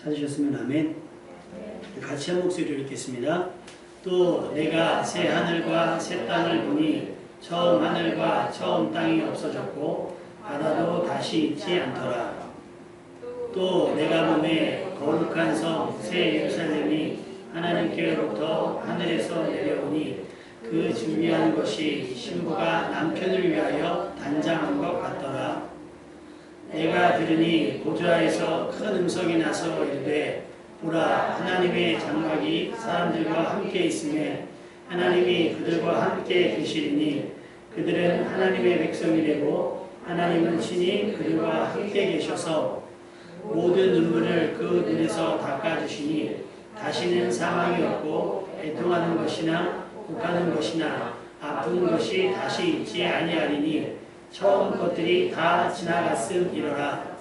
찾으셨으면 아멘. 같이 한 목소리로 읽겠습니다. 또 내가 새 하늘과 새 땅을 보니 처음 하늘과 처음 땅이 없어졌고 바다도 다시 있지 않더라. 또 내가 보매 거룩한 성 새 예루살렘이 하나님께로부터 하늘에서 내려오니 그 준비한 것이 신부가 남편을 위하여 단장한 것 같더라. 내가 들으니 보좌에서 큰 음성이 나서 이르되 보라 하나님의 장막이 사람들과 함께 있으며 하나님이 그들과 함께 계시리니 그들은 하나님의 백성이 되고 하나님은 친히 그들과 함께 계셔서 모든 눈물을 그 눈에서 닦아주시니 다시는 사망이 없고 애통하는 것이나 욱하는 것이나 아픈 것이 다시 있지 아니하리니 처음 것들이 다 지나갔음이로라.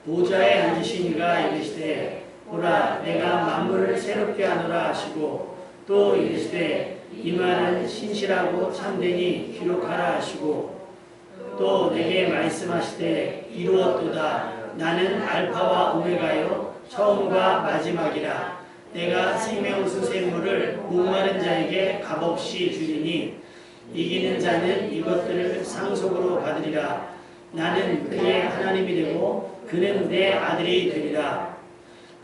보좌에 앉으신 이가 이르시되 보라 내가 만물을 새롭게 하노라 하시고 또 이르시되 이 말은 신실하고 참되니 기록하라 하시고 또 내게 말씀하시되 이루었도다. 나는 알파와 오메가요 처음과 마지막이라. 내가 생명수 샘물을 목마른 자에게 값없이 주리니 이기는 자는 이것들을 상속으로 받으리라. 나는 그의 하나님이 되고 그는 내 아들이 되리라.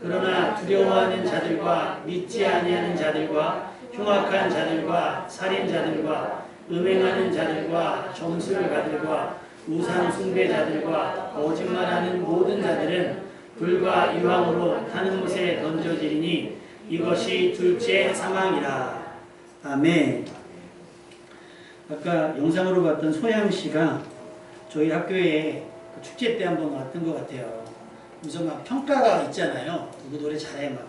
그러나 두려워하는 자들과 믿지 아니하는 자들과 흉악한 자들과 살인자들과 음행하는 자들과 점술 가들과 우상 숭배자들과 거짓말하는 모든 자들은 불과 유황으로 타는 곳에 던져지리니 이것이 둘째 사망이라. 아멘. 아까 영상으로 봤던 소양씨가 저희 학교에 축제 때 한번 왔던 것 같아요. 무슨 막 평가가 있잖아요. 누구 노래 잘해 막.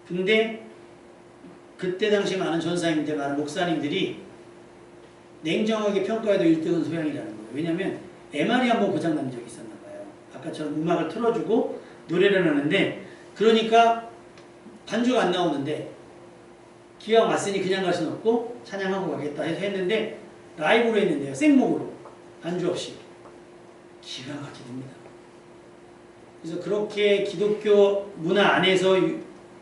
근데 그때 당시 많은 전사님들, 많은 목사님들이 냉정하게 평가해도 1등은 소양이라는 거예요. 왜냐면 MR이 한번 고장난 적이 있었나 봐요. 아까처럼 음악을 틀어주고 노래를 하는데 그러니까 반주가 안 나오는데 기왕 왔으니 그냥 갈 수는 없고 찬양하고 가겠다 해서 했는데 라이브로 했는데요. 생목으로 반주 없이 기가 막히됩니다. 그래서 그렇게 기독교 문화 안에서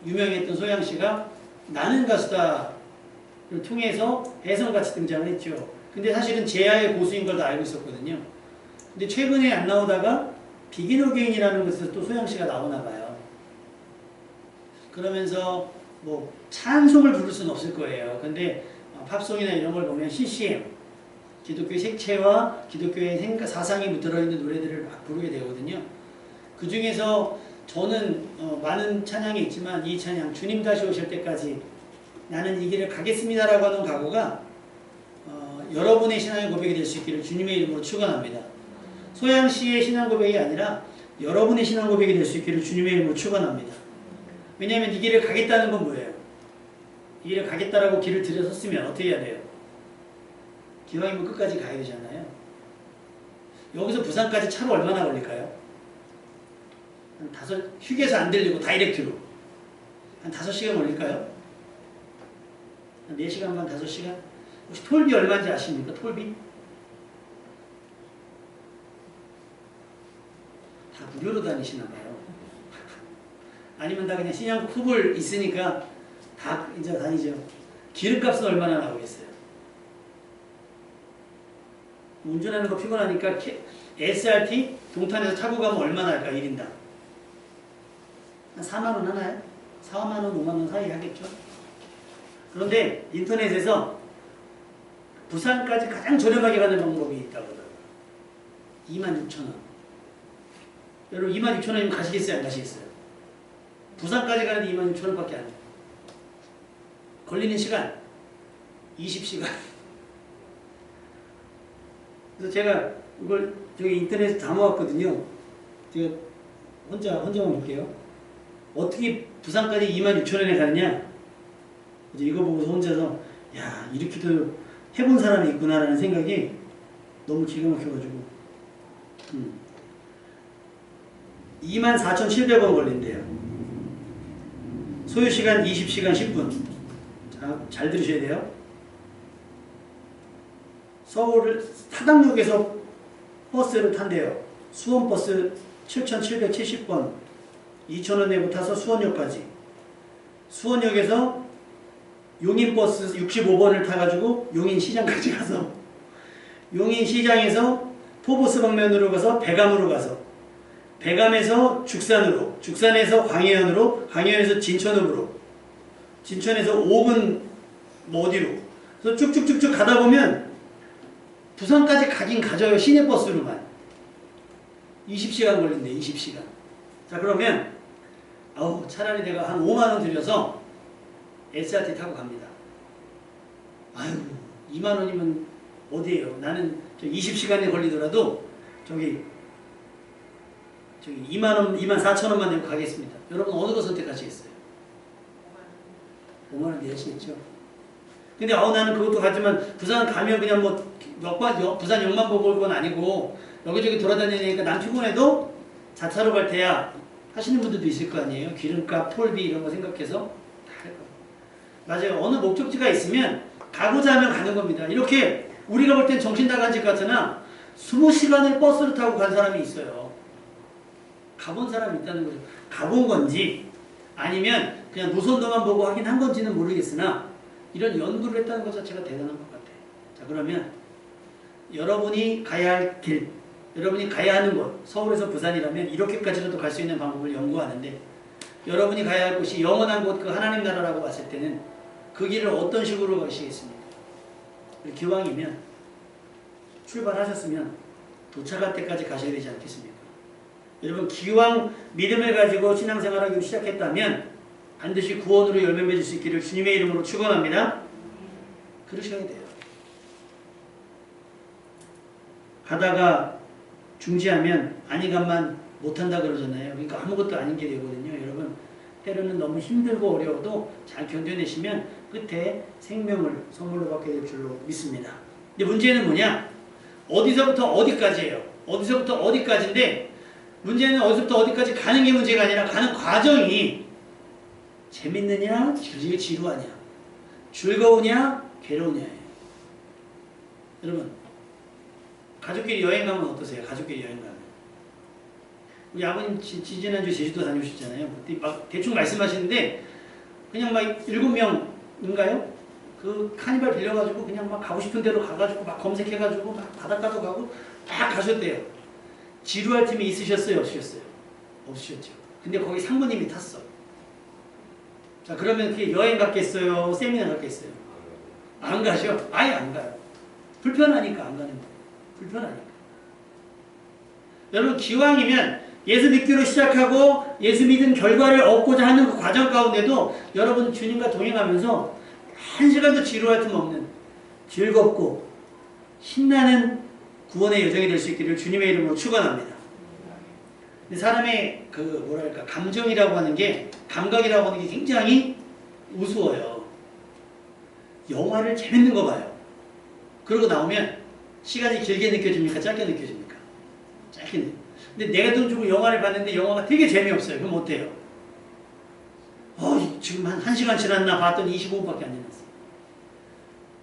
유명했던 소양씨가 나는 가수다를 통해서 혜성같이 등장을 했죠. 근데 사실은 제야의 고수인 걸 다 알고 있었거든요. 근데 최근에 안 나오다가 비긴 어게인이라는 것에서 또 소양씨가 나오나 봐요. 그러면서 뭐 찬송을 부를 수는 없을 거예요. 근데 팝송이나 이런 걸 보면 CCM, 기독교의 색채와 기독교의 사상이 들어있는 노래들을 막 부르게 되거든요. 그 중에서 저는 많은 찬양이 있지만 이 찬양 주님 다시 오실 때까지 나는 이 길을 가겠습니다라고 하는 각오가 여러분의 신앙의 고백이 될 수 있기를 주님의 이름으로 축원합니다. 소양씨의 신앙 고백이 아니라 여러분의 신앙 고백이 될 수 있기를 주님의 이름으로 축원합니다. 왜냐하면 이 길을 가겠다는 건 뭐예요? 이 길을 가겠다라고 길을 들여섰으면 어떻게 해야 돼요? 기왕이면 끝까지 가야 되잖아요. 여기서 부산까지 차로 얼마나 걸릴까요? 한 휴게소 안 들리고 다이렉트로 한 5시간 걸릴까요? 한 4시간 반, 5시간? 혹시 톨비 얼마인지 아십니까? 톨비? 다 무료로 다니시나 봐요. 아니면 다 그냥 신양국 후불 있으니까 다 이제 다니죠. 기름값은 얼마나 나오겠어요? 운전하는 거 피곤하니까 SRT 동탄에서 타고 가면 얼마나 할까? 1인당 한 4만원 하나요? 4만원, 5만원 사이 하겠죠? 그런데 인터넷에서 부산까지 가장 저렴하게 가는 방법이 있다고 하더라고요. 26,000원. 여러분 26,000원이면 가시겠어요? 안 가시겠어요? 부산까지 가는데 26,000원밖에 안 돼요. 걸리는 시간 20시간. 그래서 제가 이걸 저기 인터넷에 다 모았거든요. 제가 혼자만 볼게요. 어떻게 부산까지 26,000원에 가느냐? 이제 이거 보고서 혼자서 야 이렇게도 해본 사람이 있구나라는 생각이 너무 기가 막혀가지고 24,700원 걸린대요. 소요시간 20시간 10분. 자, 잘 들으셔야 돼요. 서울 사당역에서 버스를 탄대요. 수원버스 7,770번 2,000원 내고 타서 수원역까지. 수원역에서 용인버스 65번을 타가지고 용인시장까지 가서 용인시장에서 포보스 방면으로 가서 배감으로 가서 배감에서 죽산으로, 죽산에서 광해현으로, 광해현에서 진천읍으로, 진천에서 5분 뭐 어디로. 그래서 쭉쭉쭉쭉 가다 보면 부산까지 가긴 가져요. 시내버스로만. 20시간 걸린대. 20시간. 자 그러면 차라리 내가 한 5만원 들여서 SRT 타고 갑니다. 아유 2만원이면 어디에요? 나는 20시간이 걸리더라도 저기 2만원, 24,000원만 내고 가겠습니다. 여러분 어느 거 선택하시겠어요? 5만원 내시겠죠? 근데 나는 그것도 가지만 부산 가면 그냥 뭐 부산 역만 보고 올 건 아니고 여기저기 돌아다니니까 난 피곤해도 자차로 갈 테야 하시는 분들도 있을 거 아니에요? 기름값, 톨비 이런 거 생각해서 다 할 거예요. 맞아요. 어느 목적지가 있으면 가고자 하면 가는 겁니다. 이렇게 우리가 볼 땐 정신 나간 집 같으나 20시간을 버스를 타고 간 사람이 있어요. 가본 사람이 있다는 거죠. 가본 건지 아니면 그냥 노선도만 보고 하긴 한 건지는 모르겠으나 이런 연구를 했다는 것 자체가 대단한 것 같아요. 자 그러면 여러분이 가야 할 길, 여러분이 가야 하는 곳, 서울에서 부산이라면 이렇게까지라도 갈 수 있는 방법을 연구하는데 여러분이 가야 할 곳이 영원한 곳, 그 하나님 나라라고 봤을 때는 그 길을 어떤 식으로 가시겠습니까? 기왕이면 출발하셨으면 도착할 때까지 가셔야 되지 않겠습니까? 여러분 기왕 믿음을 가지고 신앙생활하기 시작했다면 반드시 구원으로 열매 맺을 수 있기를 주님의 이름으로 축원합니다. 그러셔야 돼요. 가다가 중지하면 아니감만 못한다 그러잖아요. 그러니까 아무것도 아닌 게 되거든요. 여러분 때로는 너무 힘들고 어려워도 잘 견뎌내시면 끝에 생명을 선물로 받게 될 줄로 믿습니다. 근데 문제는 뭐냐? 어디서부터 어디까지예요. 어디서부터 어디까지인데 문제는 어디서부터 어디까지 가는 게 문제가 아니라 가는 과정이 재밌느냐 지루하냐 즐거우냐 괴로우냐예요. 여러분 가족끼리 여행 가면 어떠세요? 가족끼리 여행 가면 우리 아버님 지지난주 제주도 다녀오셨잖아요. 그때 막 대충 말씀하시는데 그냥 막 7명인가요? 그 카니발 빌려가지고 그냥 막 가고 싶은 대로 가가지고 막 검색해가지고 막 바닷가도 가고 막 가셨대요. 지루할 틈이 있으셨어요? 없으셨어요? 없으셨죠. 근데 거기 상무님이 탔어. 자 그러면 그게 여행 갔겠어요? 세미나 갔겠어요? 안 가죠? 아예 안 가요. 불편하니까 안 가는 거예요. 불편하니까. 여러분 기왕이면 예수 믿기로 시작하고 예수 믿은 결과를 얻고자 하는 그 과정 가운데도 여러분 주님과 동행하면서 한 시간도 지루할 틈 없는 즐겁고 신나는 구원의 여정이 될 수 있기를 주님의 이름으로 축원합니다. 사람의 그 뭐랄까 감정이라고 하는 게 감각이라고 하는 게 굉장히 우스워요. 영화를 재밌는 거 봐요. 그러고 나오면 시간이 길게 느껴집니까? 짧게 느껴집니까? 짧게 느껴집니다. 근데 내가 돈 주고 영화를 봤는데 영화가 되게 재미없어요. 그럼 어때요? 지금 한 1시간 지났나 봤더니 25분밖에 안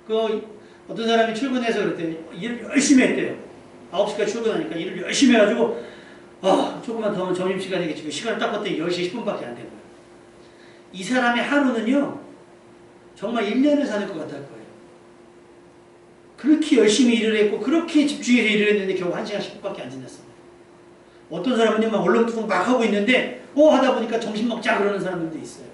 지났어. 어떤 사람이 출근해서 그랬대요. 일을 열심히 했대요. 9시까지 출근하니까 일을 열심히 해가지고 조금만 더 하면 점심시간이겠지. 시간을 딱 봤더니 10시 10분밖에 안 된 거예요. 이 사람의 하루는요. 정말 1년을 사는 것 같을 거예요. 그렇게 열심히 일을 했고 그렇게 집중해서 일을 했는데 겨우 1시간 10분밖에 안 지났어요. 어떤 사람은요 막 얼렁뚱 막 하고 있는데 하다 보니까 점심 먹자 그러는 사람들도 있어요.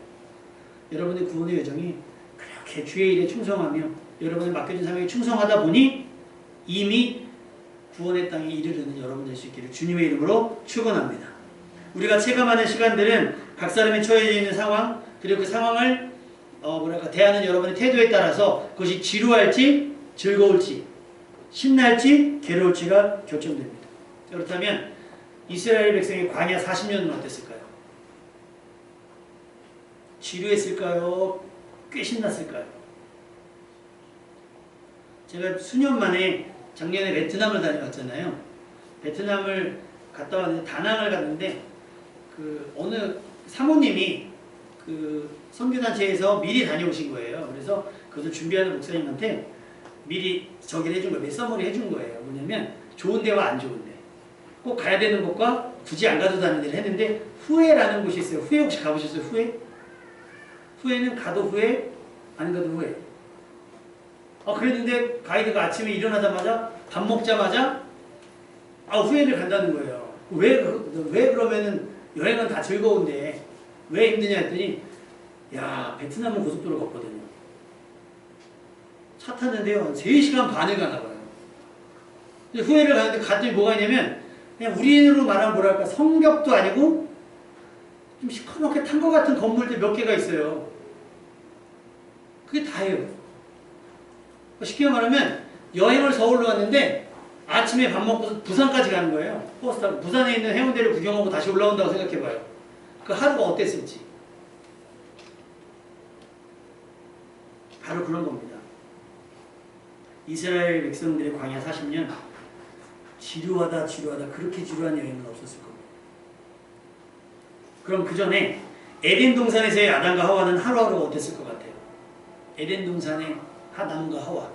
여러분의 구원의 여정이 그렇게 주의 일에 충성하며 여러분의 맡겨진 사명에 충성하다 보니 이미 구원의 땅에 이르르는 여러분 될 수 있기를 주님의 이름으로 축원합니다. 우리가 체감하는 시간들은 각 사람이 처해져 있는 상황 그리고 그 상황을 대하는 여러분의 태도에 따라서 그것이 지루할지 즐거울지 신날지 괴로울지가 결정됩니다. 그렇다면 이스라엘 백성의 광야 40년은 어땠을까요? 지루했을까요? 꽤 신났을까요? 제가 수년 만에 작년에 베트남을 다녀왔잖아요. 베트남을 갔다 왔는데 다낭을 갔는데 어느 사모님이 선교단체에서 미리 다녀오신 거예요. 그래서 그것을 준비하는 목사님한테 미리 저기를 해준 거예요. 몇 서머리 해준 거예요. 뭐냐면 좋은 데와 안 좋은 데, 꼭 가야 되는 곳과 굳이 안 가도 되는 데를 했는데 후회라는 곳이 있어요. 후회 혹시 가보셨어요? 후회? 후회는 가도 후회, 안 가도 후회. 그랬는데 가이드가 아침에 일어나자마자 밥 먹자마자 후회를 간다는 거예요. 왜 그러면은 여행은 다 즐거운데 왜 힘드냐 했더니 베트남은 고속도로 걷거든요. 차 탔는데요. 3시간 반을 가나 봐요. 근데 후회를 가는데 갔더니 뭐가 있냐면 그냥 우리로 말하면 뭐랄까 성벽도 아니고 좀 시커멓게 탄 것 같은 건물들 몇 개가 있어요. 그게 다예요. 쉽게 말하면 여행을 서울로 왔는데 아침에 밥 먹고 부산까지 가는 거예요. 버스 타고 부산에 있는 해운대를 구경하고 다시 올라온다고 생각해봐요. 그 하루가 어땠을지. 바로 그런 겁니다. 이스라엘 백성들의 광야 40년 지루하다 그렇게 지루한 여행은 없었을 겁니다. 그럼 그 전에 에덴 동산에서의 아담과 하와는 하루하루가 어땠을 것 같아요? 에덴 동산의 아담과 하와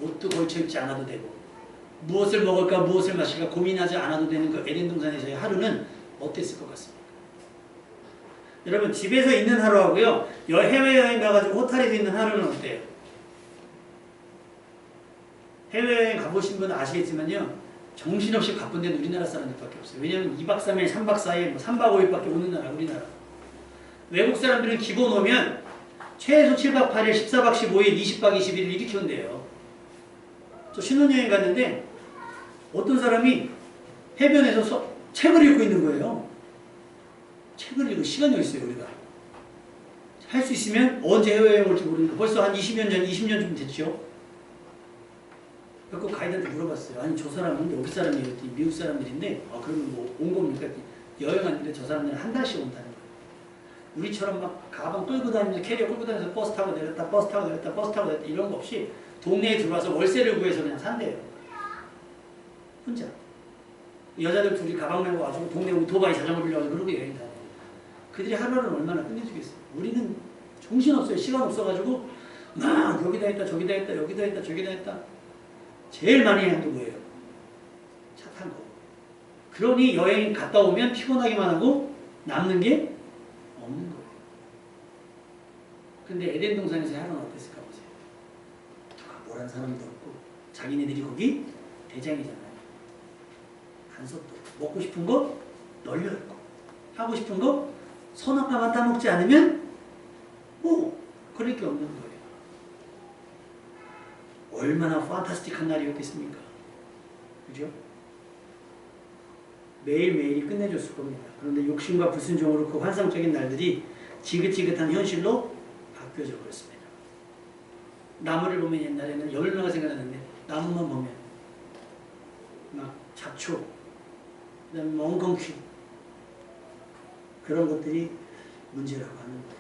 옷도 걸쳐 입지 않아도 되고 무엇을 먹을까 무엇을 마실까 고민하지 않아도 되는 그 에덴 동산에서의 하루는 어땠을 것 같습니까? 여러분 집에서 있는 하루하고요 해외여행 가가지고 호텔에서 있는 하루는 어때요? 해외여행 가보신 분은 아시겠지만요 정신없이 바쁜 데는 우리나라 사람들밖에 없어요. 왜냐하면 2박 3일, 3박 4일, 3박 5일밖에 오는 나라 우리나라. 외국 사람들은 기본 오면 최소 7박 8일, 14박 15일, 20박 21일 이렇게 온대요. 저 신혼여행 갔는데 어떤 사람이 해변에서 책을 읽고 있는 거예요. 책을 읽을 시간이 어딨어요 우리가. 할 수 있으면 언제 해외여행 올지 모르니까 벌써 한 20년 전, 20년쯤 됐죠. 그래서 가이드한테 물어봤어요. 아니 저 사람은 여기 사람이에요. 미국 사람들인데 그러면 뭐 온 겁니까? 여행 왔는데 저 사람들은 한 달씩 온다는 거예요. 우리처럼 막 가방 끌고 다니면서 캐리어 끌고 다니면서 버스 타고 내렸다 버스 타고 내렸다 버스 타고 내렸다 이런 거 없이 동네에 들어와서 월세를 구해서 그냥 산대요. 혼자. 여자들 둘이 가방 메고 와가지고 동네 오토바이 자전거 빌려가지고 그러고 여행 다녀요. 그들이 하루를 얼마나 끝내주겠어요. 우리는 정신없어요. 시간 없어가지고 막 여기다 했다 저기다 했다 여기다 했다 저기다 했다. 제일 많이 하는 게 뭐예요? 차 탄 거. 그러니 여행 갔다 오면 피곤하기만 하고 남는 게 없는 거예요. 근데 에덴 동산에서 하루는 어땠을까 보세요. 누가 뭐란 사람도 없고 자기네들이 거기 대장이잖아요. 간섭도 먹고 싶은 거 널려 있고 하고 싶은 거 선악과만 따먹지 않으면 그럴 게 없는 거예요. 얼마나 판타스틱한 날이었겠습니까? 그죠? 매일매일이 끝내줬을 겁니다. 그런데 욕심과 불순종으로 그 환상적인 날들이 지긋지긋한 현실로 바뀌어져 버렸습니다. 나무를 보면 옛날에는 얼마나 생각나는데 나무만 보면 막 잡초, 그 다음에 멍텅퀴 그런 것들이 문제라고 하는 거예요.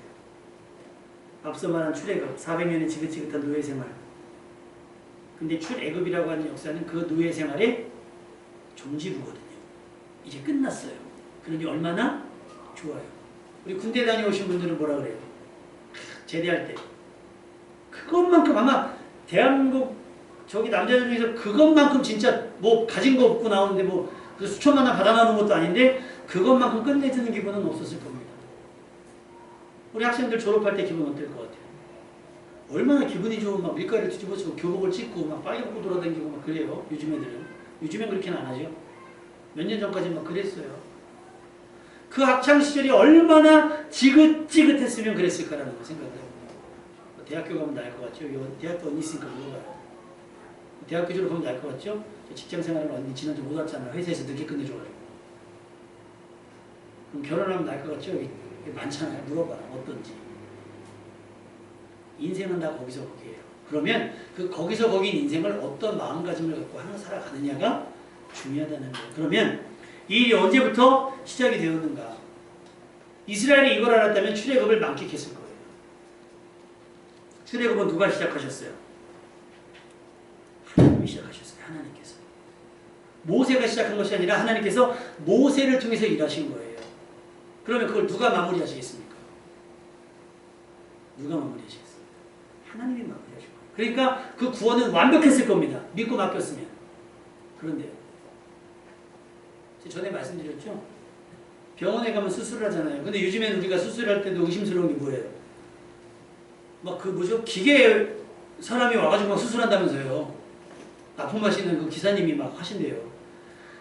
앞서 말한 출애굽, 400년의 지긋지긋한 노예 생활. 근데 출애굽이라고 하는 역사는 그 노예 생활의 종지부거든요. 이제 끝났어요. 그러니 얼마나 좋아요. 우리 군대 다녀오신 분들은 뭐라 그래요? 제대할 때. 그것만큼 아마 대한민국 저기 남자들 중에서 그것만큼 진짜 뭐 가진 거 없고 나오는데 뭐 수천만 원 받아 나오는 것도 아닌데 그것만큼 끝내주는 기분은 없었을 겁니다. 우리 학생들 졸업할 때 기분 어떨 것 같아요? 얼마나 기분이 좋은 막 밀가루를 뒤집어쓰고 교복을 찢고 막 빨리 입고 돌아다니고 막 그래요. 요즘 애들은. 요즘엔 그렇게는 안 하죠. 몇 년 전까지 막 그랬어요. 그 학창시절이 얼마나 지긋지긋했으면 그랬을까라는 거 생각해요. 대학교 가면 나을 것 같죠? 대학교 언니 있으니까 물어봐요. 대학교 졸업하면 나을 것 같죠? 직장생활을 언니 지난주 못 왔잖아. 회사에서 늦게 끝내줘가지고. 그럼 결혼하면 나을 것 같죠? 많잖아요. 물어봐. 어떤지. 인생은 다 거기서 거기에요. 그러면 그 거기서 거긴 인생을 어떤 마음가짐을 갖고 하나 살아가느냐가 중요하다는 거예요. 그러면 이 일이 언제부터 시작이 되었는가? 이스라엘이 이걸 알았다면 출애굽을 만끽했을 거예요. 출애굽은 누가 시작하셨어요? 하나님이 시작하셨어요. 하나님께서. 모세가 시작한 것이 아니라 하나님께서 모세를 통해서 일하신 거예요. 그러면 그걸 누가 마무리하시겠습니까? 누가 마무리하시겠어요? 하나님이 마무리하실 거예요. 그러니까 그 구원은 완벽했을 겁니다. 믿고 맡겼으면. 그런데요. 제가 전에 말씀드렸죠? 병원에 가면 수술을 하잖아요. 근데 요즘에는 우리가 수술할 때도 의심스러운 게 뭐예요? 막 그 뭐죠? 기계 사람이 와가지고 막 수술한다면서요. 납품하시는 그 기사님이 막 하신대요.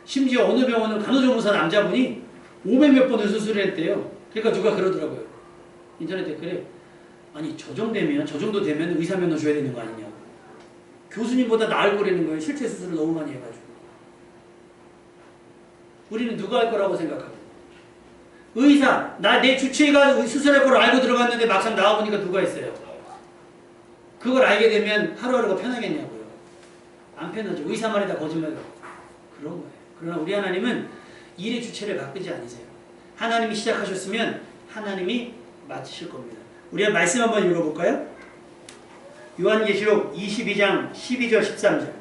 심지어 어느 병원은 간호조무사 남자분이 500몇 번을 수술을 했대요. 그러니까 누가 그러더라고요. 인터넷 댓글에 아니 저 정도 되면 의사 면허 줘야 되는 거 아니냐고. 교수님보다 나을 거라는 거예요. 실제 수술을 너무 많이 해가지고. 우리는 누가 할 거라고 생각하고. 의사, 내 주치의가 수술할 걸 알고 들어갔는데 막상 나와보니까 누가 있어요. 그걸 알게 되면 하루하루가 편하겠냐고요. 안 편하죠. 의사 말이 다 거짓말이라고. 그런 거예요. 그러나 우리 하나님은 일의 주체를 바꾸지 않으세요. 하나님이 시작하셨으면 하나님이 마치실 겁니다. 우리가 말씀 한번 읽어볼까요? 요한계시록 22장 12절 13절.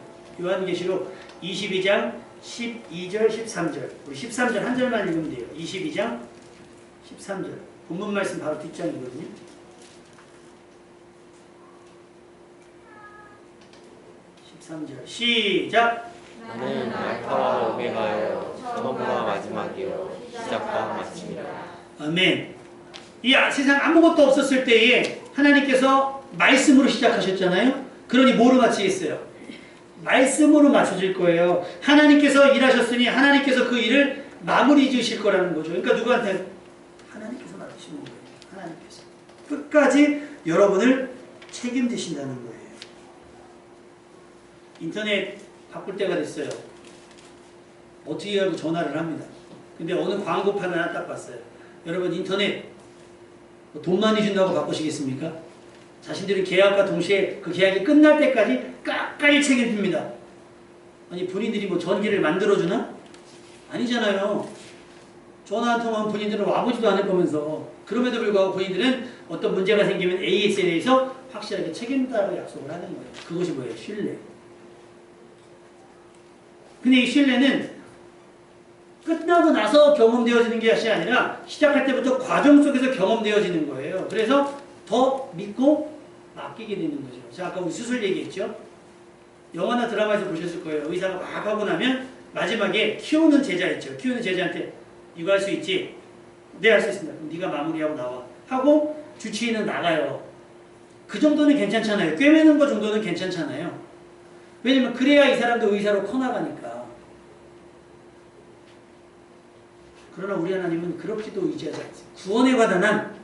요한계시록 22장 12절 13절. 우리 13절 한 절만 읽으면 돼요. 22장 13절. 본문 말씀 바로 뒷장이거든요. 13절 시작. 나는 알파와 오메가요 처음과 마지막이요 시작과 마침이라. 아멘. 이 세상 아무것도 없었을 때에 하나님께서 말씀으로 시작하셨잖아요. 그러니 뭐로 마치겠어요? 말씀으로 맞춰질 거예요. 하나님께서 일하셨으니 하나님께서 그 일을 마무리 지으실 거라는 거죠. 그러니까 누구한테? 하나님께서 맡으시는 거예요. 하나님께서. 끝까지 여러분을 책임지신다는 거예요. 인터넷 바꿀 때가 됐어요. 어떻게 하고 전화를 합니다. 근데 어느 광고판 하나 딱 봤어요. 여러분 인터넷 돈 많이 준다고 바꾸시겠습니까? 자신들은 계약과 동시에 그 계약이 끝날 때까지 끝까지 책임집니다. 아니 본인들이 뭐 전기를 만들어주나? 아니잖아요. 전화 한 통하면 본인들은 와보지도 않을 거면서. 그럼에도 불구하고 본인들은 어떤 문제가 생기면 AS에 대해서 확실하게 책임다라고 약속을 하는 거예요. 그것이 뭐예요? 신뢰. 근데 이 신뢰는 끝나고 나서 경험되어지는 것이 아니라 시작할 때부터 과정 속에서 경험되어지는 거예요. 그래서 더 믿고 맡기게 되는 거죠. 자, 아까 우리 수술 얘기했죠? 영화나 드라마에서 보셨을 거예요. 의사가 막 하고 나면 마지막에 키우는 제자 있죠. 키우는 제자한테 이거 할 수 있지? 네, 할 수 있습니다. 그럼 네가 마무리하고 나와. 하고 주치의는 나가요. 그 정도는 괜찮잖아요. 꿰매는 거 정도는 괜찮잖아요. 왜냐면 그래야 이 사람도 의사로 커나가니까. 그러나 우리 하나님은 그렇게도 의지하지 않습니다. 구원에 관한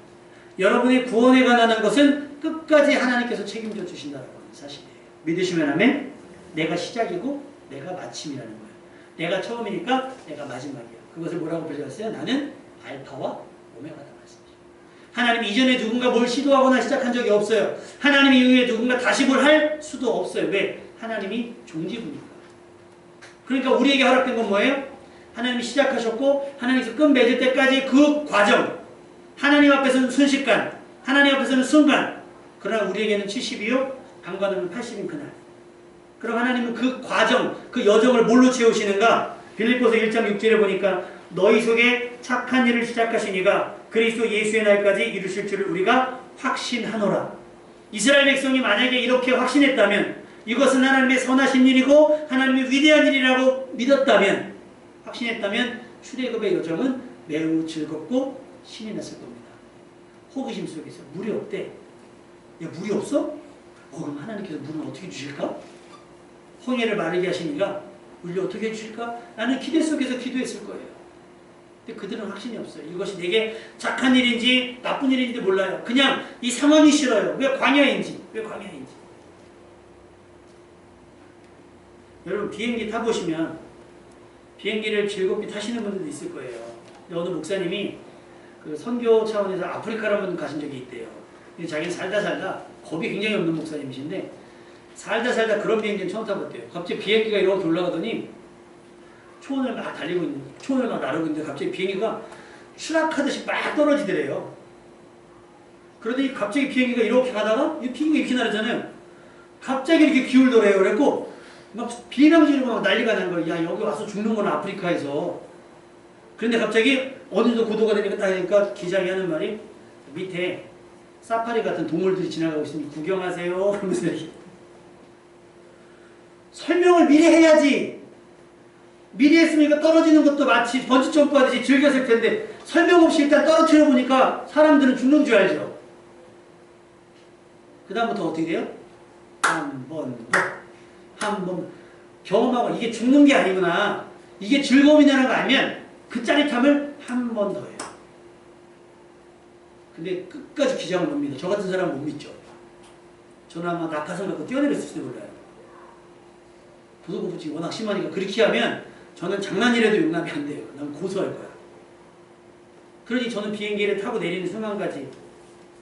여러분의 구원에 관한 것은 끝까지 하나님께서 책임져 주신다는 사실이에요. 믿으시면 하면 내가 시작이고 내가 마침이라는 거예요. 내가 처음이니까 내가 마지막이야. 그것을 뭐라고 표현했어요? 나는 알파와 오메가다 말씀이죠. 하나님 이전에 누군가 뭘 시도하거나 시작한 적이 없어요. 하나님 이후에 누군가 다시 뭘 할 수도 없어요. 왜? 하나님이 종지부니까. 그러니까 우리에게 허락된 건 뭐예요? 하나님이 시작하셨고 하나님께서 끝 맺을 때까지 그 과정, 하나님 앞에서는 순식간, 하나님 앞에서는 순간. 그러나 우리에게는 70이요 방관하면 80인 그날. 그럼 하나님은 그 과정, 그 여정을 뭘로 채우시는가? 빌립보서 1장 6절에 보니까 너희 속에 착한 일을 시작하신 이가 그리스도 예수의 날까지 이루실 줄을 우리가 확신하노라. 이스라엘 백성이 만약에 이렇게 확신했다면, 이것은 하나님의 선하신 일이고 하나님의 위대한 일이라고 믿었다면, 확신했다면 출애굽의 여정은 매우 즐겁고 신이 났을 겁니다. 호기심 속에서 물이 없대. 야, 물이 없어? 그럼 하나님께서 물은 어떻게 주실까? 홍해를 마르게 하시니까 물을 어떻게 해주실까? 라는 기대 속에서 기도했을 거예요. 근데 그들은 확신이 없어요. 이것이 내게 착한 일인지 나쁜 일인지 몰라요. 그냥 이 상황이 싫어요. 왜 광야인지. 여러분 비행기 타보시면 비행기를 즐겁게 타시는 분들도 있을 거예요. 근데 어느 목사님이 그 선교 차원에서 아프리카를 한번 가신 적이 있대요. 근데 자기는 살다 겁이 굉장히 없는 목사님이신데 살다 그런 비행기는 처음 타봤대요. 갑자기 비행기가 이렇게 올라가더니 초원을 막 달리고 있는, 초원을 막 나르고 있는데 갑자기 비행기가 추락하듯이 막 떨어지더래요. 그러더니 갑자기 비행기가 이렇게 가다가 이 비행기가 이렇게 나르잖아요. 갑자기 이렇게 기울더래요. 그래갖고 막 비명 지르고 막 난리가 난 거예요. 야, 여기 와서 죽는 건 아프리카에서. 그런데 갑자기 어느 정도 고도가 되니까 기장이 하는 말이 밑에 사파리 같은 동물들이 지나가고 있으니 구경하세요. 그러면서 이렇게 설명을 미리 해야지. 미리 했으니까 떨어지는 것도 마치 번지 점프하듯이 즐겼을 텐데 설명 없이 일단 떨어뜨려 보니까 사람들은 죽는 줄 알죠. 그 다음부터 어떻게 돼요? 한 번 더, 한 번 경험하고 이게 죽는 게 아니구나, 이게 즐거움이라는 거 알면 그 짜릿함을 한 번 더 해요. 근데 끝까지 기장을 못 믿어. 저 같은 사람은 못 믿죠. 저는 아마 낙하산 갖고 뛰어내렸을지도 몰라요. 고소공포증이 워낙 심하니까 그렇게 하면 저는 장난이라도 용납이 안 돼요. 난 고소할 거야. 그러니 저는 비행기를 타고 내리는 순간까지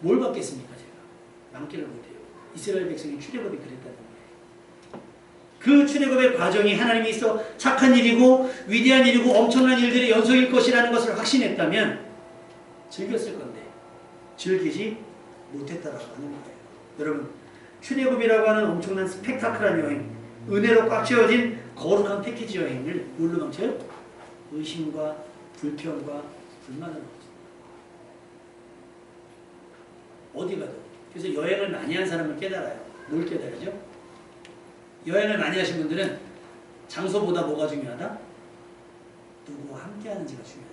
뭘 받겠습니까? 제가 남기를 못해요. 이스라엘 백성이 출애굽이 그랬다는 거예요. 그 출애굽의 과정이 하나님이 있어 착한 일이고 위대한 일이고 엄청난 일들의 연속일 것이라는 것을 확신했다면 즐겼을 건데 즐기지 못했다라고 하는 거예요. 여러분, 출애굽이라고 하는 엄청난 스펙타클한 여행, 은혜로 꽉 채워진 거룩한 패키지 여행을 뭘로 망쳐요? 의심과 불평과 불만으로 망쳐요. 어디 가도. 그래서 여행을 많이 한 사람을 깨달아요. 뭘 깨달으죠? 여행을 많이 하신 분들은 장소보다 뭐가 중요하다? 누구와 함께 하는지가 중요하다.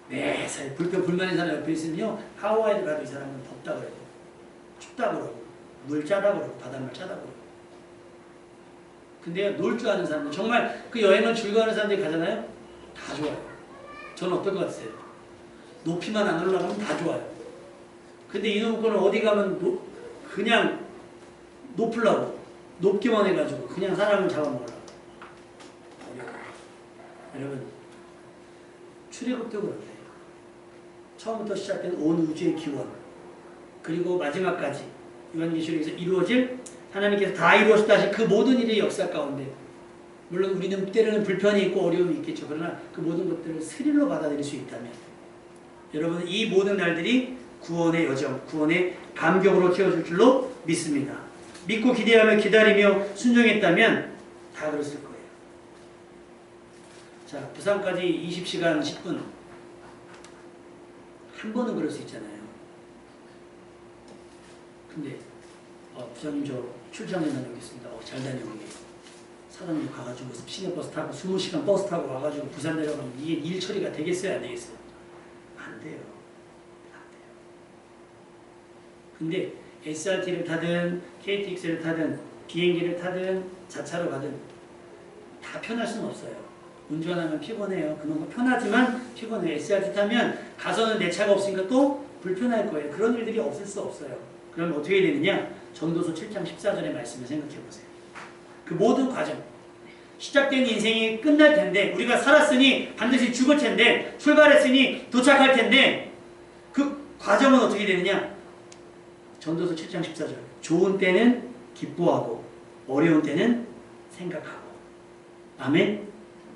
매사에 불평 불만인 사람 옆에 있으면요, 하와이를 가도 이 사람은 덥다 그래요. 춥다 그러고 물 짜다 그러고 바닷물 짜다 그러고. 근데 놀 줄 아는 사람들, 정말 그 여행을 즐거워하는 사람들이 가잖아요? 다 좋아요. 저는 어떨 것 같으세요? 높이만 안 올라가면 다 좋아요. 근데 이놈 거는 어디 가면 그냥 높으려고, 높기만 해가지고 그냥 사람을 잡아먹으려고. 여러분, 출애굽도 그런데 처음부터 시작된 온 우주의 기원, 그리고 마지막까지 요한계시록에서 이루어질, 하나님께서 다 이루어졌다 그 모든 일의 역사 가운데, 물론 우리는 때로는 불편이 있고 어려움이 있겠죠. 그러나 그 모든 것들을 스릴로 받아들일 수 있다면, 여러분, 이 모든 날들이 구원의 여정, 구원의 감격으로 채워질 줄로 믿습니다. 믿고 기대하며 기다리며 순종했다면 다 그랬을 거예요. 자, 부산까지 20시간 10분. 한 번은 그럴 수 있잖아요. 근데 부장님 저 출장에 다녀오겠습니다. 잘 다녀오게. 사장님 가가지고 시내버스 타고 20시간 버스 타고 와가지고 부산 내려가면 이게 일 처리가 되겠어요? 안 되겠어요? 안 돼요. 안 돼요. 근데 SRT를 타든 KTX를 타든 비행기를 타든 자차로 가든 다 편할 수는 없어요. 운전하면 피곤해요. 그놈은 편하지만 피곤해요. SRT 타면 가서는 내 차가 없으니까 또 불편할 거예요. 그런 일들이 없을 수 없어요. 그럼 어떻게 되느냐? 전도서 7장 14절의 말씀을 생각해 보세요. 그 모든 과정, 시작된 인생이 끝날 텐데, 우리가 살았으니 반드시 죽을 텐데, 출발했으니 도착할 텐데, 그 과정은 어떻게 되느냐? 전도서 7장 14절. 좋은 때는 기뻐하고 어려운 때는 생각하고. 아멘.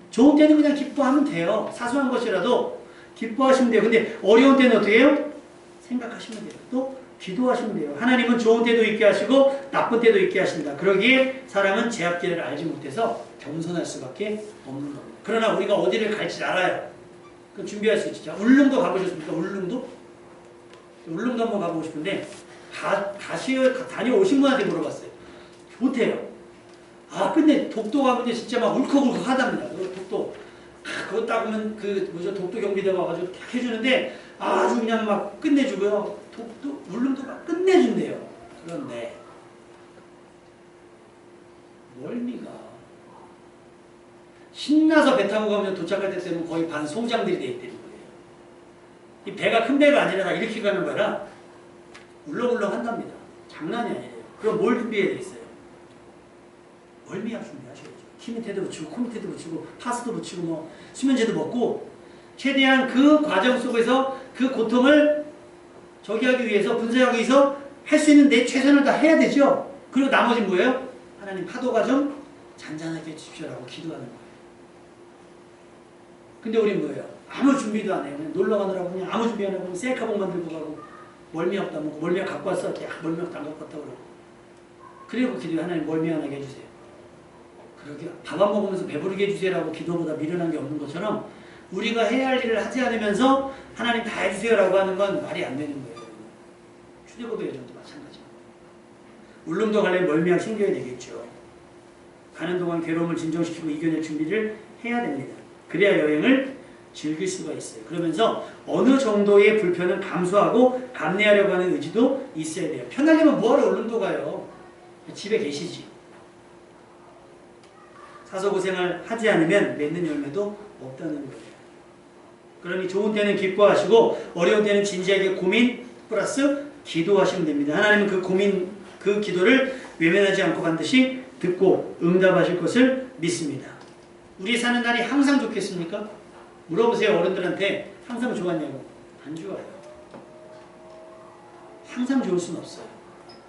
좋은 때는 그냥 기뻐하면 돼요. 사소한 것이라도 기뻐하시면 돼요. 근데 어려운 때는 어떻게 해요? 생각하시면 돼요. 또 기도하시면 돼요. 하나님은 좋은 때도 있게 하시고 나쁜 때도 있게 하신다. 그러기에 사람은 제 앞길을 알지 못해서 겸손할 수밖에 없는 겁니다. 그러나 우리가 어디를 갈지 알아요. 그럼 준비할 수 있죠. 울릉도 가보셨습니까? 울릉도? 울릉도 한번 가보고 싶은데 다녀오신 분한테 물어봤어요. 못해요. 근데 독도 가면 진짜 막 울컥울컥 하답니다. 독도. 그거 닦으면 독도 경비대가 와가지고 딱 해주는데 아주 그냥 막 끝내주고요. 울릉도가 끝내준대요. 그런데 멀미가 신나서 배 타고 가면 도착할 때 되면 거의 반 송장들이 돼 있다는 거예요. 이 배가 큰 배가 아니라 다 이렇게 가는 거라 울렁울렁 한답니다. 장난이 아니에요. 그럼 뭘 준비해야 되겠어요? 멀미약 준비하셔야죠. 키 밑에도 붙이고 코 밑에도 붙이고 파스도 붙이고 뭐 수면제도 먹고 최대한 그 과정 속에서 그 고통을 저기하기 위해서 분쇄하기 위해서 할 수 있는 내 최선을 다 해야 되죠. 그리고 나머지는 뭐예요? 하나님 파도가 좀 잔잔하게 해주십시오라고 기도하는 거예요. 근데 우린 뭐예요? 아무 준비도 안 해요. 그냥 놀러 가느라고 그냥 아무 준비 안 하고 셀카봉만 들고 가고 멀미약도 안 먹고 멀미약 갖고 왔어. 멀미약도 안 갖고 왔다고 그러고. 그리고 기도해. 하나님 멀미약 나게 해주세요. 그러게 밥 안 먹으면서 배부르게 해주세요라고 기도보다 미련한 게 없는 것처럼 우리가 해야 할 일을 하지 않으면서 하나님 다 해주세요라고 하는 건 말이 안 되는 거예요. 출애굽의 여정도 마찬가지입니다. 울릉도 가려면 멀미약 챙겨야 되겠죠. 가는 동안 괴로움을 진정시키고 이겨낼 준비를 해야 됩니다. 그래야 여행을 즐길 수가 있어요. 그러면서 어느 정도의 불편은 감수하고 감내하려고 하는 의지도 있어야 돼요. 편하려면 뭐하러 울릉도 가요? 집에 계시지. 사소고생을 하지 않으면 맺는 열매도 없다는 거예요. 그러니 좋은 때는 기뻐하시고 어려운 때는 진지하게 고민 플러스 기도하시면 됩니다. 하나님은 그 고민, 그 기도를 외면하지 않고 반드시 듣고 응답하실 것을 믿습니다. 우리 사는 날이 항상 좋겠습니까? 물어보세요. 어른들한테 항상 좋았냐고. 안 좋아요. 항상 좋을 수는 없어요.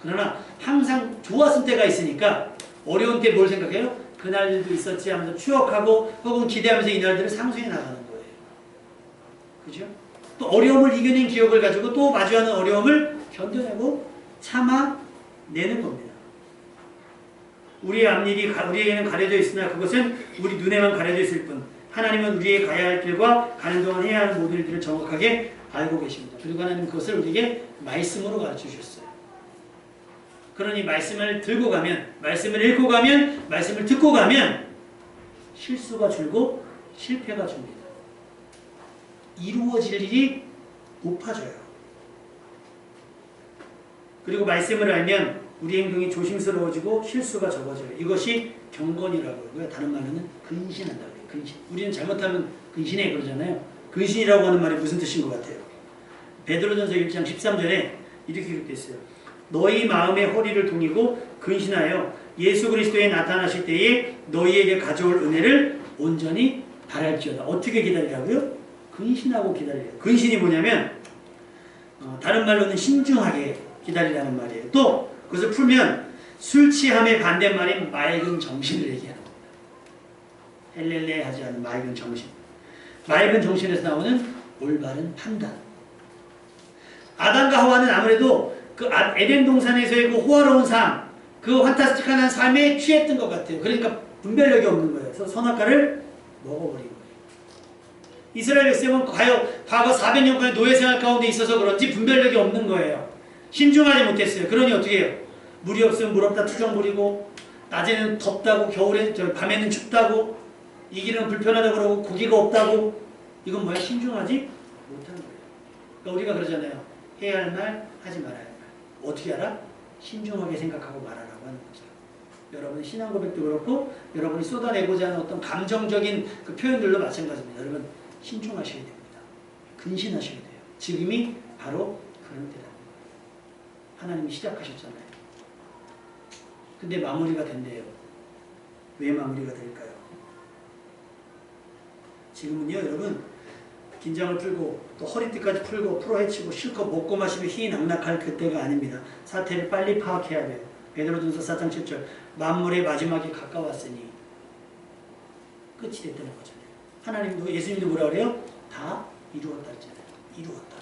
그러나 항상 좋았을 때가 있으니까 어려운 때 뭘 생각해요? 그날도 있었지 하면서 추억하고 혹은 기대하면서 이 날들을 상수해 나가는 거예요. 그죠? 또 어려움을 이겨낸 기억을 가지고 또 마주하는 어려움을 견뎌내고 참아내는 겁니다. 우리의 앞일이 우리에게는 가려져 있으나 그것은 우리 눈에만 가려져 있을 뿐 하나님은 우리의 가야 할 길과 가는 동안 해야 하는 모든 일들을 정확하게 알고 계십니다. 그리고 하나님은 그것을 우리에게 말씀으로 가르쳐 주셨어요. 그러니 말씀을 들고 가면, 말씀을 읽고 가면, 말씀을 듣고 가면 실수가 줄고 실패가 줍니다. 이루어질 일이 높아져요. 그리고 말씀을 알면 우리 행동이 조심스러워지고 실수가 적어져요. 이것이 경건이라고 하고요. 다른 말로는 근신한다고 해요. 근신. 우리는 잘못하면 근신해 그러잖아요. 근신이라고 하는 말이 무슨 뜻인 것 같아요? 베드로전서 1장 13절에 이렇게 기록되어 있어요. 너희 마음의 허리를 동이고 근신하여 예수 그리스도에 나타나실 때에 너희에게 가져올 은혜를 온전히 바랄지어다. 어떻게 기다리라고요? 근신하고 기다리래요. 근신이 뭐냐면 다른 말로는 신중하게 기다리라는 말이에요. 또 그것을 풀면 술 취함의 반대말인 맑은 정신을 얘기하는 겁니다. 헬렐레 하지 않은 맑은 정신. 맑은 정신에서 나오는 올바른 판단. 아담과 하와는 아무래도 그 에덴 동산에서의 그 호화로운 삶, 그 환타스틱한 삶에 취했던 것 같아요. 그러니까 분별력이 없는 거예요. 그래서 선악과를 먹어버린 거예요. 이스라엘 백성은 과거 400년간의 노예 생활 가운데 있어서 그런지 분별력이 없는 거예요. 신중하지 못했어요. 그러니 어떻게 해요? 물이 없으면 물 없다 투정 부리고 낮에는 덥다고 밤에는 춥다고 이 길은 불편하다고 그러고 고기가 없다고 이건 뭐야? 신중하지 못한 거예요. 그러니까 우리가 그러잖아요. 해야 할 말 하지 말아야 할 말. 어떻게 알아? 신중하게 생각하고 말하라고 하는 거죠. 여러분의 신앙 고백도 그렇고 여러분이 쏟아내고자 하는 어떤 감정적인 그 표현들도 마찬가지입니다. 여러분 신중하셔야 됩니다. 근신하셔야 돼요. 지금이 바로 그런 때다. 하나님이 시작하셨잖아요. 근데 마무리가 된대요. 왜 마무리가 될까요? 지금은요 여러분 긴장을 풀고 또 허리띠까지 풀고 풀어헤치고 실컷 먹고 마시며 희낙낙할 그때가 아닙니다. 사태를 빨리 파악해야 돼요. 베드로전서 4장 7절 만물의 마지막이 가까웠으니 끝이 됐다는 거잖아요. 하나님도 예수님도 뭐라 그래요? 다 이루었다 했잖아요. 이루었다.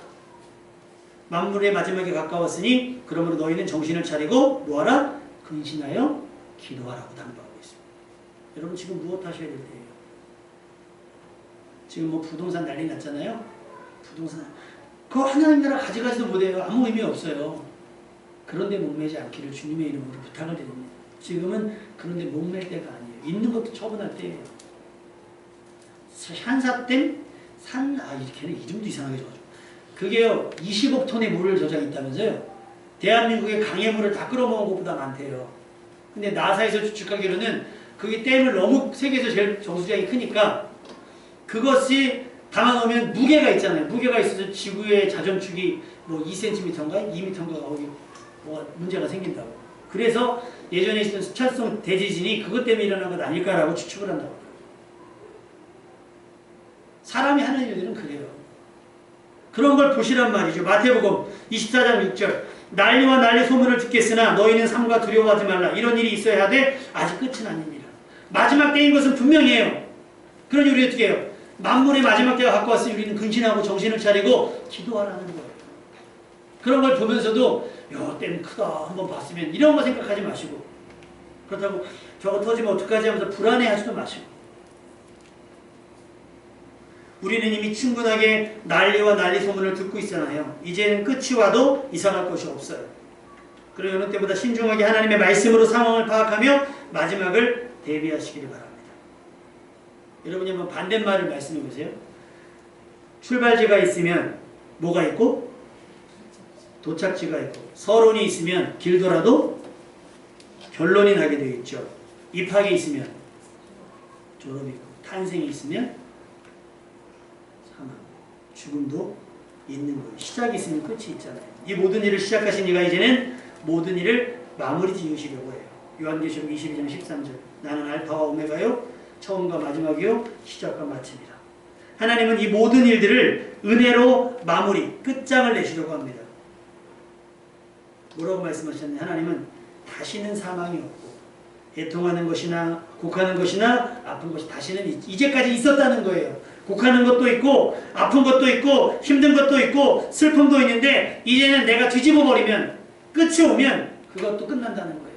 만물의 마지막이 가까웠으니 그러므로 너희는 정신을 차리고 뭐하라? 근신하여 기도하라고 당부하고 있습니다. 여러분 지금 무엇 하셔야 될 때예요? 지금 뭐 부동산 난리 났잖아요. 부동산 그거 하나님 나라 가져가지도 못해요. 아무 의미 없어요. 그런데 목매지 않기를 주님의 이름으로 부탁을 드립니다. 지금은 그런데 목맬 때가 아니에요. 있는 것도 처분할 때예요. 한사댐 걔네 이름도 이상하게 적어줘. 그게요 20억 톤의 물을 저장이 있다면서요. 대한민국의 강의 물을 다 끌어모은 것보다 많대요. 근데 나사에서 추측하기로는 그게 댐을 너무 세계에서 제일 정수량이 크니까 그것이 담아놓으면 무게가 있잖아요. 무게가 있어서 지구의 자전축이 뭐 2cm인가 2m인가 거기 뭐 문제가 생긴다고. 그래서 예전에 있었던 수찰성 대지진이 그것 때문에 일어난 것 아닐까라고 추측을 한다고. 사람이 하는 일들은 그래요. 그런 걸 보시란 말이죠. 마태복음 24장 6절 난리와 난리 소문을 듣겠으나 너희는 삼가 두려워하지 말라. 이런 일이 있어야 하되 아직 끝은 아닙니다. 마지막 때인 것은 분명해요. 그러니 우리 어떻게 해요? 만물의 마지막 때가 가까웠으니 우리는 근신하고 정신을 차리고 기도하라는 거예요. 그런 걸 보면서도 야, 댐 크다 한번 봤으면 이런 거 생각하지 마시고 그렇다고 저거 터지면 어떡하지 하면서 불안해하지도 마시고 우리는 이미 충분하게 난리와 난리 소문을 듣고 있잖아요. 이제는 끝이 와도 이상할 것이 없어요. 그리고 어느 때보다 신중하게 하나님의 말씀으로 상황을 파악하며 마지막을 대비하시기를 바랍니다. 여러분이 한번 반대말을 말씀해 보세요. 출발지가 있으면 뭐가 있고? 도착지가 있고, 서론이 있으면 길더라도 결론이 나게 되어 있죠. 입학이 있으면 졸업이 있고, 탄생이 있으면 사망, 죽음도 있는 거예요. 시작이 있으면 끝이 있잖아요. 이 모든 일을 시작하신 이가 이제는 모든 일을 마무리 지으시려고 해요. 요한계시록 22장 13절. 나는 알파와 오메가요, 처음과 마지막이요, 시작과 마침이라. 하나님은 이 모든 일들을 은혜로 마무리, 끝장을 내시려고 합니다. 뭐라고 말씀하셨나요? 하나님은 다시는 사망이 없고 애통하는 것이나 곡하는 것이나 아픈 것이 다시는 이제까지 있었다는 거예요. 곡하는 것도 있고 아픈 것도 있고 힘든 것도 있고 슬픔도 있는데 이제는 내가 뒤집어 버리면, 끝이 오면 그것도 끝난다는 거예요.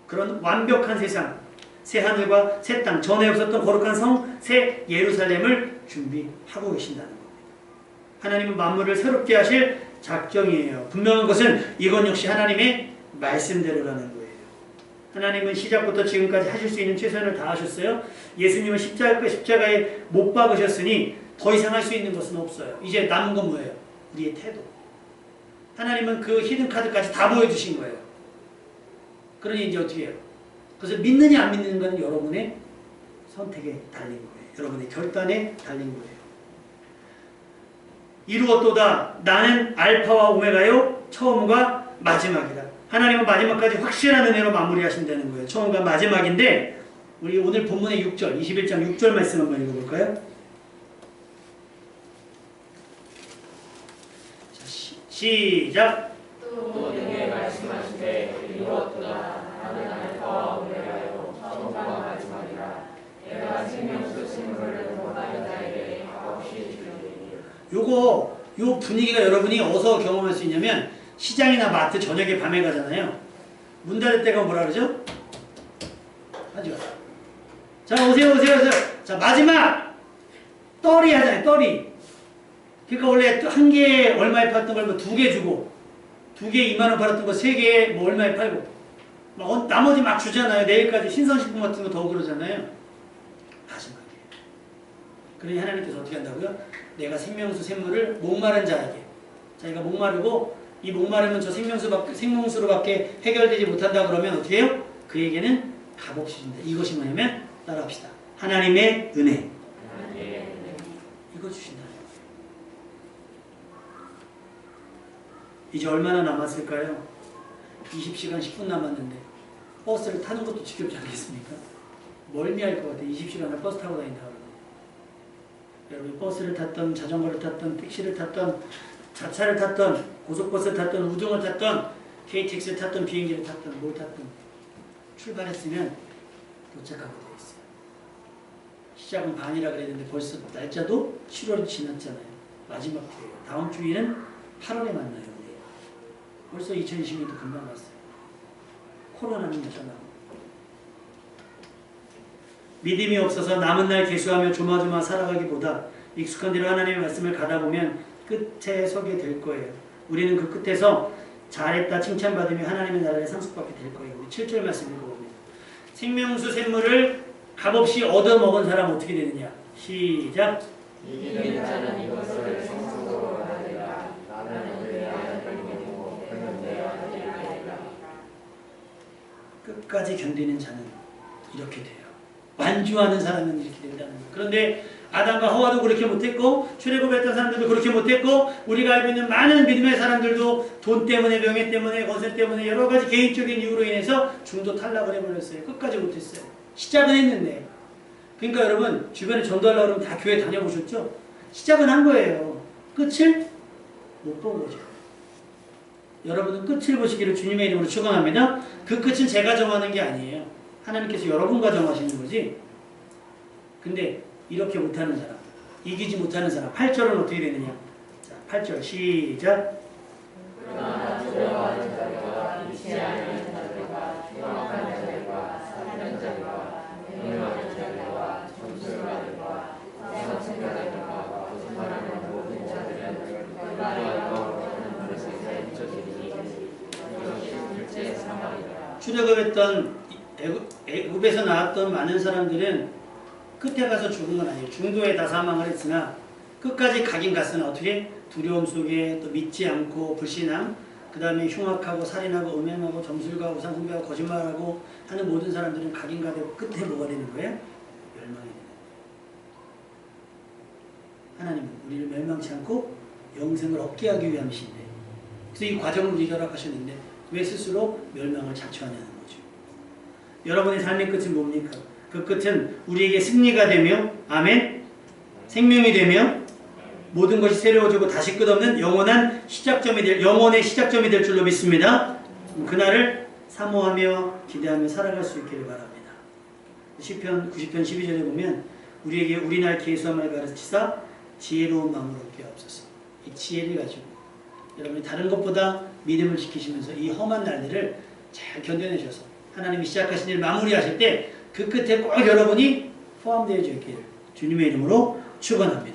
그런 완벽한 세상, 새 하늘과 새 땅, 전에 없었던 거룩한 성, 새 예루살렘을 준비하고 계신다는 겁니다. 하나님은 만물을 새롭게 하실 작정이에요. 분명한 것은 이건 역시 하나님의 말씀대로라는 거예요. 하나님은 시작부터 지금까지 하실 수 있는 최선을 다하셨어요. 예수님은 십자가에 못 박으셨으니 더 이상 할 수 있는 것은 없어요. 이제 남은 건 뭐예요? 우리의 태도. 하나님은 그 히든카드까지 다 보여주신 거예요. 그러니 이제 어떻게 해요? 그래서 믿느냐 안 믿는 건 여러분의 선택에 달린 거예요. 여러분의 결단에 달린 거예요. 이루었도다. 나는 알파와 오메가요, 처음과 마지막이다. 하나님은 마지막까지 확실한 은혜로 마무리하신다는 거예요. 처음과 마지막인데 우리 오늘 본문의 6절, 21장 6절 말씀 한번 읽어볼까요? 자, 시작! 또 내게 말씀하시되 이루었도다. 나는 알파와 오메가요, 처음과 마지막이라. 내가 생명수 생물을 원하는 자에게 값없이 주리니. 요 분위기가 여러분이 어디서 경험할 수 있냐면 시장이나 마트 저녁에 밤에 가잖아요. 문 닫을 때가 뭐라 그러죠? 하죠. 자, 오세요. 자, 마지막! 떨이 하잖아요, 떨이. 그러니까 원래 한 개에 얼마에 팔던 걸 두 개 주고, 두 개에 2만원 팔았던 거 세 개에 뭐 얼마에 팔고, 나머지 막 주잖아요. 내일까지 신선식품 같은 거 더 그러잖아요. 마지막이에요. 그러니 하나님께서 어떻게 한다고요? 내가 생명수 샘물을 목마른 자에게, 자기가 목마르고 이 목마르면 저 생명수로밖에 해결되지 못한다 그러면 어떻게 해요? 그에게는 값없이 준다. 이것이 뭐냐면 따라합시다. 하나님의 은혜. 이거 주신다는 거예요. 이제 얼마나 남았을까요? 20시간 10분 남았는데 버스를 타는 것도 지겹지 않겠습니까? 멀미할 것 같아요. 20시간을 버스 타고 다닌다 그러면. 여러분 버스를 탔던, 자전거를 탔던, 택시를 탔던, 자차를 탔던, 고속버스를 탔던, 우등을 탔던, KTX를 탔던, 비행기를 탔던, 뭘 탔던 출발했으면 도착하게 되어 있어요. 시작은 반이라 그랬는데 벌써 날짜도 7월이 지났잖아요. 마지막 주예요. 다음 주에는 8월에 만나요. 우리. 벌써 2020년도 금방 갔어요. 코로나는 여전하고. 믿음이 없어서 남은 날 계수하며 조마조마 살아가기보다 익숙한 대로 하나님의 말씀을 가다 보면 끝에 서게 될 거예요. 우리는 그 끝에서 잘했다 칭찬받으며 하나님의 나라에 상속받게 될 거예요. 우리 7절 말씀 읽어봅니다. 생명수 샘물을 값없이 얻어먹은 사람 어떻게 되느냐? 시작! 이기는 자는 이것을 생수로 하리라. 나는 내 아들을 믿고 그는 내 아들을 알리라. 끝까지 견디는 자는 이렇게 돼요. 완주하는 사람은 이렇게 된다는 거예요. 그런데 아담과 하와도 그렇게 못했고 출애굽했던 사람들도 그렇게 못했고 우리가 알고 있는 많은 믿음의 사람들도 돈 때문에, 명예 때문에, 권세 때문에 여러 가지 개인적인 이유로 인해서 중도 탈락을 해버렸어요. 끝까지 못했어요. 시작은 했는데. 그러니까 여러분 주변에 전도하려고 그러면 다 교회 다녀보셨죠? 시작은 한 거예요. 끝을 못 본 거죠. 여러분은 끝을 보시기를 주님의 이름으로 축원합니다. 그 끝은 제가 정하는 게 아니에요. 하나님께서 여러분과 정하시는 거지. 근데 이렇게 못하는 사람, 이기지 못하는 사람, 8절은 어떻게 되느냐? 자, 8절 시작. 그러나 두려워하는 자들과 믿지 않는 자들과 추악한 자들과 살인한 자들과 행음하는 자들과 점술가들과 사생자들과 거짓말하는 모든 자들은 그와 영원한 불에서 묻혀지리니 이것이 둘째 사망이라. 출애굽했던 애굽에서 나왔던 많은 사람들은 끝에 가서 죽은 건 아니에요. 중도에 다 사망을 했으나 끝까지 가긴 갔으나 어떻게 두려움 속에 또 믿지 않고 불신함, 그 다음에 흉악하고 살인하고 음행하고 점술과 우상숭배하고 거짓말하고 하는 모든 사람들은 가긴 가되고 끝에 뭐가 되는 거예요? 멸망이 되는 거예요. 하나님은 우리를 멸망치 않고 영생을 얻게 하기 위함이신데, 그래서 이 과정을 우리에게 허락하셨는데 왜 스스로 멸망을 자초하냐는 거죠. 여러분의 삶의 끝은 뭡니까? 그 끝은 우리에게 승리가 되며, 아멘, 생명이 되며 모든 것이 새로워지고 다시 끝없는 영원한 시작점이 영혼의 시작점이 될 줄로 믿습니다. 그날을 사모하며 기대하며 살아갈 수 있기를 바랍니다. 시편 90편 12절에 보면 우리에게 우리 날 계수함을 가르치사 지혜로운 마음을 얻게 하옵소서. 이 지혜를 가지고 여러분이 다른 것보다 믿음을 지키시면서 이 험한 날들을 잘 견뎌내셔서 하나님이 시작하신 일 마무리하실 때 그 끝에 꼭 여러분이 포함되어 있기를 주님의 이름으로 축원합니다.